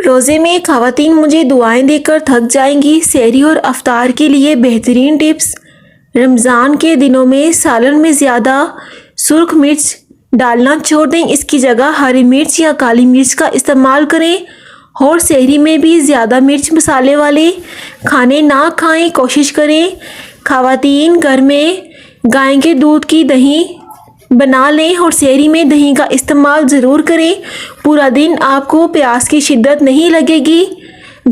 روزے میں خواتین مجھے دعائیں دے کر تھک جائیں گی۔ سحری اور افطار کے لیے بہترین ٹپس۔ رمضان کے دنوں میں سالن میں زیادہ سرخ مرچ ڈالنا چھوڑ دیں، اس کی جگہ ہری مرچ یا کالی مرچ کا استعمال کریں، اور سحری میں بھی زیادہ مرچ مسالے والے کھانے نہ کھائیں۔ کوشش کریں خواتین گھر میں گائے کے دودھ کی دہی بنا لیں اور سحری میں دہی کا استعمال ضرور کریں۔ پورا دن آپ کو پیاس کی شدت نہیں لگے گی۔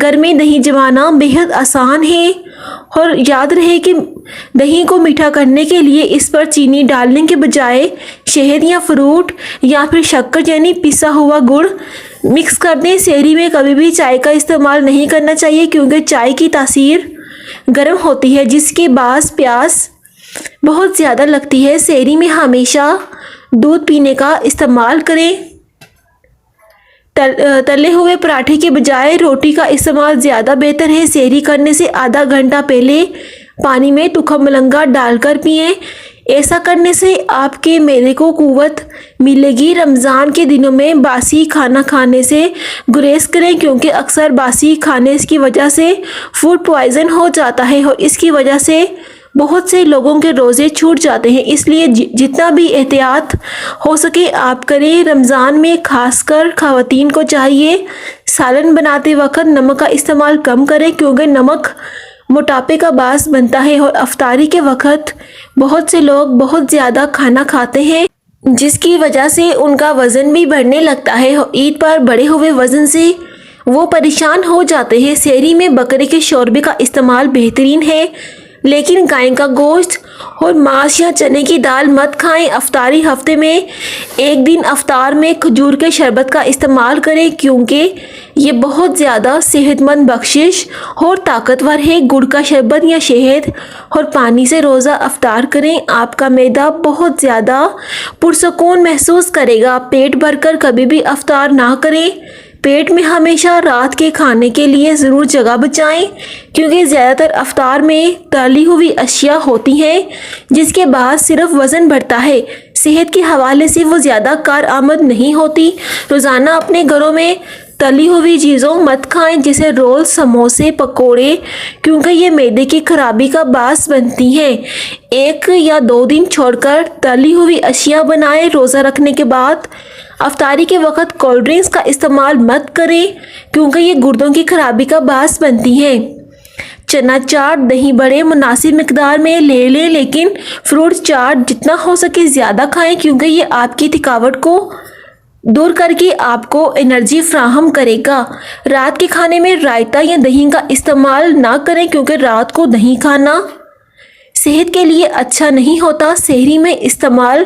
گھر میں دہی جمانا بہت آسان ہے، اور یاد رہے کہ دہی کو میٹھا کرنے کے لیے اس پر چینی ڈالنے کے بجائے شہد یا فروٹ یا پھر شکر یعنی پسا ہوا گڑ مکس کر دیں۔ سحری میں کبھی بھی چائے کا استعمال نہیں کرنا چاہیے، کیونکہ چائے کی تاثیر گرم ہوتی ہے جس کے باعث پیاس بہت زیادہ لگتی ہے۔ سحری میں ہمیشہ دودھ پینے کا استعمال کریں۔ تلے ہوئے پراٹھے کے بجائے روٹی کا استعمال زیادہ بہتر ہے۔ سحری کرنے سے آدھا گھنٹہ پہلے پانی میں تخم مرنگا ڈال کر پئیں، ایسا کرنے سے آپ کے معدے کو قوت ملے گی۔ رمضان کے دنوں میں باسی کھانا کھانے سے گریز کریں، کیونکہ اکثر باسی کھانے کی وجہ سے فوڈ پوائزن ہو جاتا ہے اور اس کی وجہ سے بہت سے لوگوں کے روزے چھوٹ جاتے ہیں، اس لیے جتنا بھی احتیاط ہو سکے آپ کریں۔ رمضان میں خاص کر خواتین کو چاہیے سالن بناتے وقت نمک کا استعمال کم کریں، کیونکہ نمک موٹاپے کا باعث بنتا ہے، اور افطاری کے وقت بہت سے لوگ بہت زیادہ کھانا کھاتے ہیں جس کی وجہ سے ان کا وزن بھی بڑھنے لگتا ہے، اور عید پر بڑھے ہوئے وزن سے وہ پریشان ہو جاتے ہیں۔ سحری میں بکرے کے شوربے کا استعمال بہترین ہے، لیکن گائے کا گوشت اور ماس یا چنے کی دال مت کھائیں۔ افطاری ہفتے میں ایک دن افطار میں کھجور کے شربت کا استعمال کریں، کیونکہ یہ بہت زیادہ صحت مند بخشش اور طاقتور ہے۔ گڑ کا شربت یا شہد اور پانی سے روزہ افطار کریں، آپ کا معدہ بہت زیادہ پرسکون محسوس کرے گا۔ پیٹ بھر کر کبھی بھی افطار نہ کریں۔ پیٹ میں ہمیشہ رات کے کھانے کے لیے ضرور جگہ بچائیں، کیونکہ زیادہ تر افطار میں تلی ہوئی اشیاء ہوتی ہیں جس کے بعد صرف وزن بڑھتا ہے۔ صحت کے حوالے سے وہ زیادہ کارآمد نہیں ہوتی۔ روزانہ اپنے گھروں میں تلی ہوئی چیزوں مت کھائیں، جیسے رول، سموسے، پکوڑے، کیونکہ یہ معدے کی خرابی کا باعث بنتی ہیں۔ 1 یا 2 دن چھوڑ کر تلی ہوئی اشیاء بنائیں۔ روزہ رکھنے کے بعد افطاری کے وقت کولڈ ڈرنکس کا استعمال مت کریں، کیونکہ یہ گردوں کی خرابی کا باعث بنتی ہیں۔ چنا چاٹ، دہی بڑے مناسب مقدار میں لے لیں، لیکن فروٹ چاٹ جتنا ہو سکے زیادہ کھائیں، کیونکہ یہ آپ کی تھکاوٹ کو دور کر کے آپ کو انرجی فراہم کرے گا۔ رات کے کھانے میں رائتہ یا دہی کا استعمال نہ کریں، کیونکہ رات کو دہی کھانا صحت کے لیے اچھا نہیں ہوتا۔ سحری میں استعمال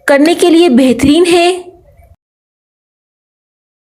کرنے کے لیے بہترین ہے۔